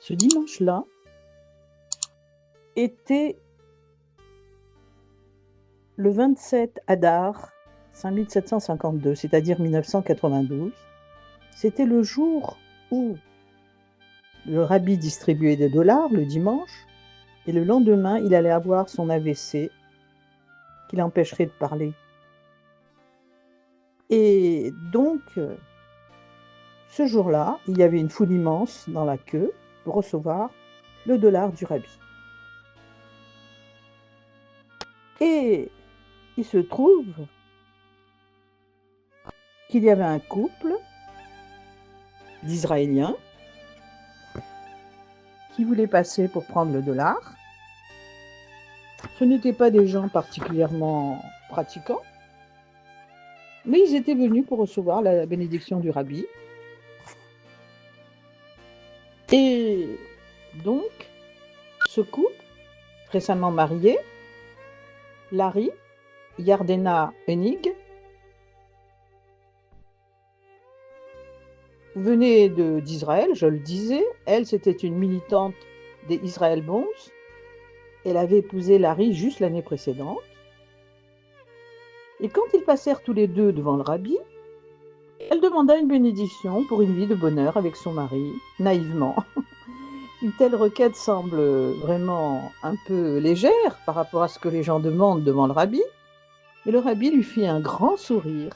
Ce dimanche-là était le 27 Adar 5752, c'est-à-dire 1992. C'était le jour où le rabbi distribuait des dollars le dimanche, et le lendemain, il allait avoir son AVC qui l'empêcherait de parler. Et donc, ce jour-là, il y avait une foule immense dans la queue pour recevoir le dollar du rabbi. Et il se trouve qu'il y avait un couple d'Israéliens qui voulaient passer pour prendre le dollar. Ce n'étaient pas des gens particulièrement pratiquants, mais ils étaient venus pour recevoir la bénédiction du rabbi. Et donc, ce couple, récemment marié, Larry, Yardena Enig, venait d'Israël, je le disais. Elle, c'était une militante des Israel Bonds. Elle avait épousé Larry juste l'année précédente. Et quand ils passèrent tous les deux devant le rabbi, elle demanda une bénédiction pour une vie de bonheur avec son mari, naïvement. Une telle requête semble vraiment un peu légère par rapport à ce que les gens demandent devant le rabbi, mais le rabbi lui fit un grand sourire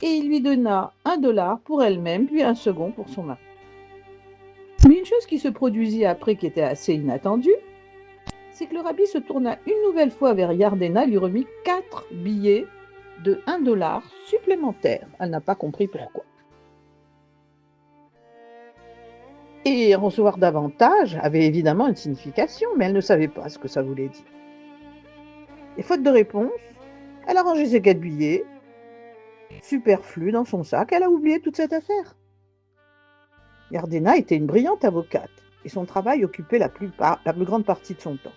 et il lui donna $1 pour elle-même, puis un second pour son mari. Mais une chose qui se produisit après qui était assez inattendue, c'est que le rabbi se tourna une nouvelle fois vers Yardena et lui remit 4 billets de $1 supplémentaires. Elle n'a pas compris pourquoi. Et en recevoir davantage avait évidemment une signification, mais elle ne savait pas ce que ça voulait dire. Et faute de réponse, elle a rangé ses 4 billets, superflus, dans son sac. Elle a oublié toute cette affaire. Yardena était une brillante avocate, et son travail occupait la plus grande partie de son temps.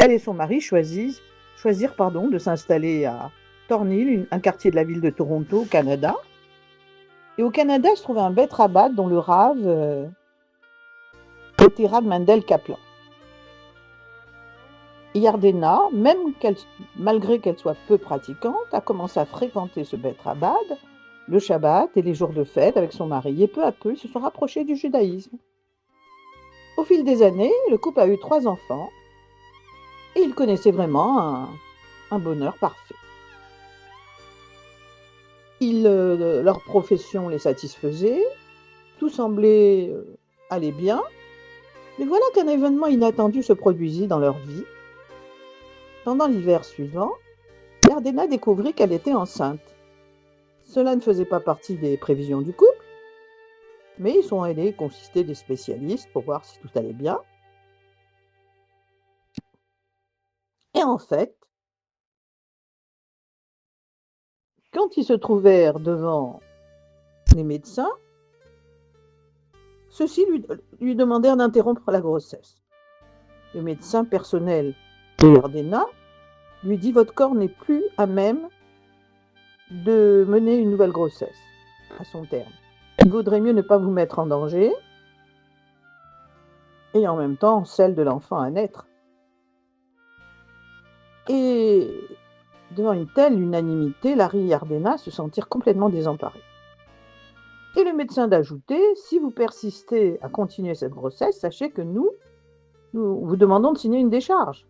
Elle et son mari choisirent de s'installer à Thornhill, un quartier de la ville de Toronto, au Canada. Et au Canada se trouvait un Beth Rabat dont le rave était Rav Mendel Kaplan. Yardena, malgré qu'elle soit peu pratiquante, a commencé à fréquenter ce Beth Rabat le Shabbat et les jours de fête avec son mari. Et peu à peu, ils se sont rapprochés du judaïsme. Au fil des années, le couple a eu 3 enfants et ils connaissaient vraiment un bonheur parfait. Leur profession les satisfaisait, tout semblait aller bien, mais voilà qu'un événement inattendu se produisit dans leur vie. Pendant l'hiver suivant, Yardena découvrit qu'elle était enceinte. Cela ne faisait pas partie des prévisions du couple, mais ils sont allés consulter des spécialistes pour voir si tout allait bien. Et en fait, quand ils se trouvèrent devant les médecins, ceux-ci lui demandèrent d'interrompre la grossesse. Le médecin personnel de Yardena lui dit « Votre corps n'est plus à même de mener une nouvelle grossesse à son terme. Il vaudrait mieux ne pas vous mettre en danger et en même temps celle de l'enfant à naître. » Et devant une telle unanimité, Larry et Yardena se sentirent complètement désemparés. Et le médecin d'ajouter « Si vous persistez à continuer cette grossesse, sachez que nous vous demandons de signer une décharge.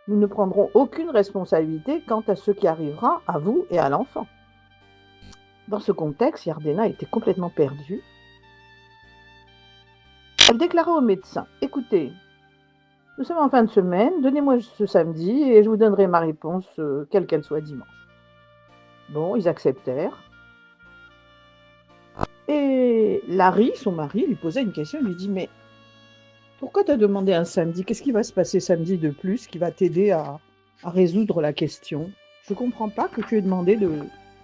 Nous ne prendrons aucune responsabilité quant à ce qui arrivera à vous et à l'enfant. » Dans ce contexte, Yardena était complètement perdue. Elle déclara au médecin « Écoutez, nous sommes en fin de semaine, donnez-moi ce samedi et je vous donnerai ma réponse, quelle qu'elle soit dimanche. » Bon, ils acceptèrent. Et Larry, son mari, lui posait une question, il lui dit « Mais pourquoi tu as demandé un samedi? Qu'est-ce qui va se passer samedi de plus qui va t'aider à résoudre la question? Je ne comprends pas que tu aies demandé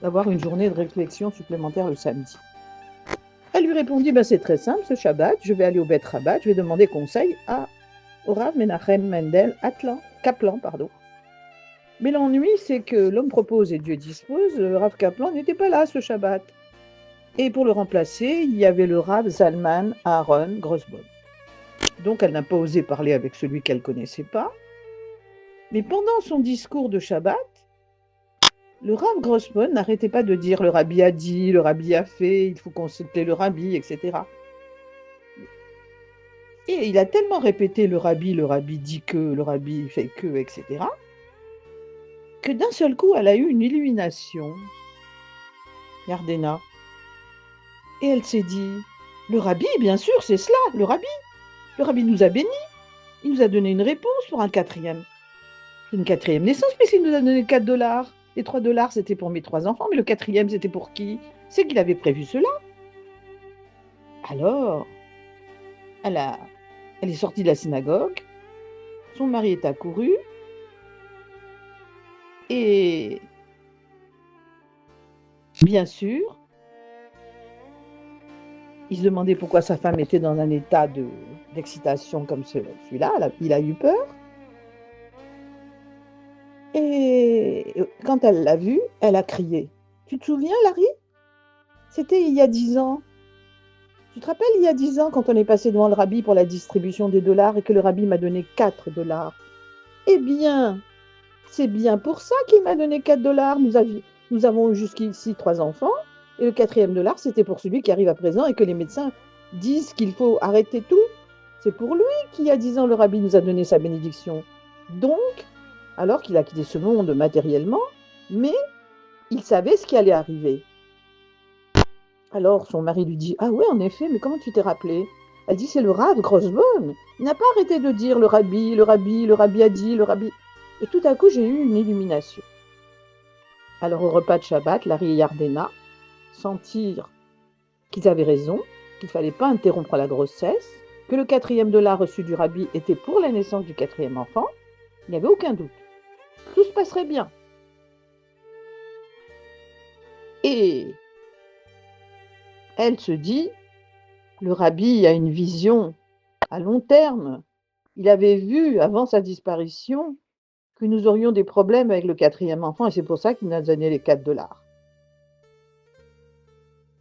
d'avoir une journée de réflexion supplémentaire le samedi. » Elle lui répondit « C'est très simple, ce Shabbat, je vais aller au Beth Rabat, je vais demander conseil au Rav Menachem Mendel Kaplan. Mais l'ennui, c'est que l'homme propose et Dieu dispose, le Rav Kaplan n'était pas là ce Shabbat. Et pour le remplacer, il y avait le Rav Zalman Aaron Grossbaum. Donc elle n'a pas osé parler avec celui qu'elle ne connaissait pas. Mais pendant son discours de Shabbat, le Rav Grossman n'arrêtait pas de dire le rabbi a dit, le rabbi a fait, il faut consulter le rabbi, etc. Et il a tellement répété le rabbi dit que, le rabbi fait que, etc. que d'un seul coup, elle a eu une illumination, Yardena. Et elle s'est dit, le rabbi, bien sûr, c'est cela, le rabbi. Le rabbi nous a bénis, il nous a donné une réponse pour une quatrième naissance, puisqu'il nous a donné 4 $. Les 3 $, c'était pour mes 3 enfants, mais le quatrième, c'était pour qui? C'est qu'il avait prévu cela. Alors, elle est sortie de la synagogue, son mari est accouru, et bien sûr, il se demandait pourquoi sa femme était dans un état d'excitation comme celui-là. Il a eu peur. Et quand elle l'a vu, elle a crié. Tu te souviens, Larry? C'était il y a 10 ans. Tu te rappelles, il y a 10 ans, quand on est passé devant le rabbi pour la distribution des dollars et que le rabbi m'a donné 4 $? Eh bien, c'est bien pour ça qu'il m'a donné 4 $. Nous avons eu jusqu'ici 3 enfants. Et le quatrième $, c'était pour celui qui arrive à présent et que les médecins disent qu'il faut arrêter tout. C'est pour lui qu'il y a 10 ans, le rabbi nous a donné sa bénédiction. Donc, alors qu'il a quitté ce monde matériellement, mais il savait ce qui allait arriver. Alors son mari lui dit « Ah oui, en effet, mais comment tu t'es rappelé ?» Elle dit « C'est le Rav Grossbaum. Il n'a pas arrêté de dire le rabbi a dit, le rabbi... » Et tout à coup, j'ai eu une illumination. Alors au repas de Shabbat, Larry et Yardena sentirent qu'ils avaient raison, qu'il ne fallait pas interrompre la grossesse, que le quatrième $, reçu du rabbi était pour la naissance du quatrième enfant. Il n'y avait aucun doute. Tout se passerait bien. Et elle se dit, le rabbi a une vision à long terme. Il avait vu, avant sa disparition, que nous aurions des problèmes avec le quatrième enfant, et c'est pour ça qu'il nous a donné les 4 $.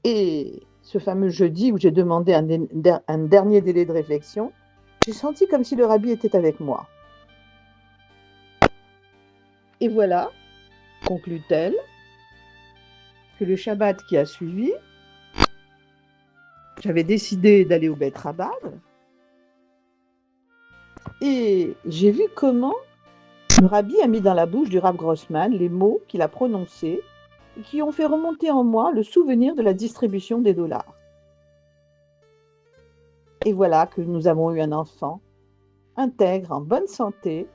Et ce fameux jeudi où j'ai demandé un dernier délai de réflexion, j'ai senti comme si le rabbi était avec moi. Et voilà, conclut-elle, que le Shabbat qui a suivi, j'avais décidé d'aller au Beth Rabban, et j'ai vu comment le rabbi a mis dans la bouche du Rav Grossman les mots qu'il a prononcés et qui ont fait remonter en moi le souvenir de la distribution des $. Et voilà que nous avons eu un enfant intègre, en bonne santé,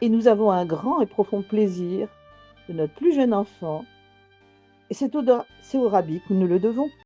et nous avons un grand et profond plaisir de notre plus jeune enfant. Et c'est au rabbi que nous le devons.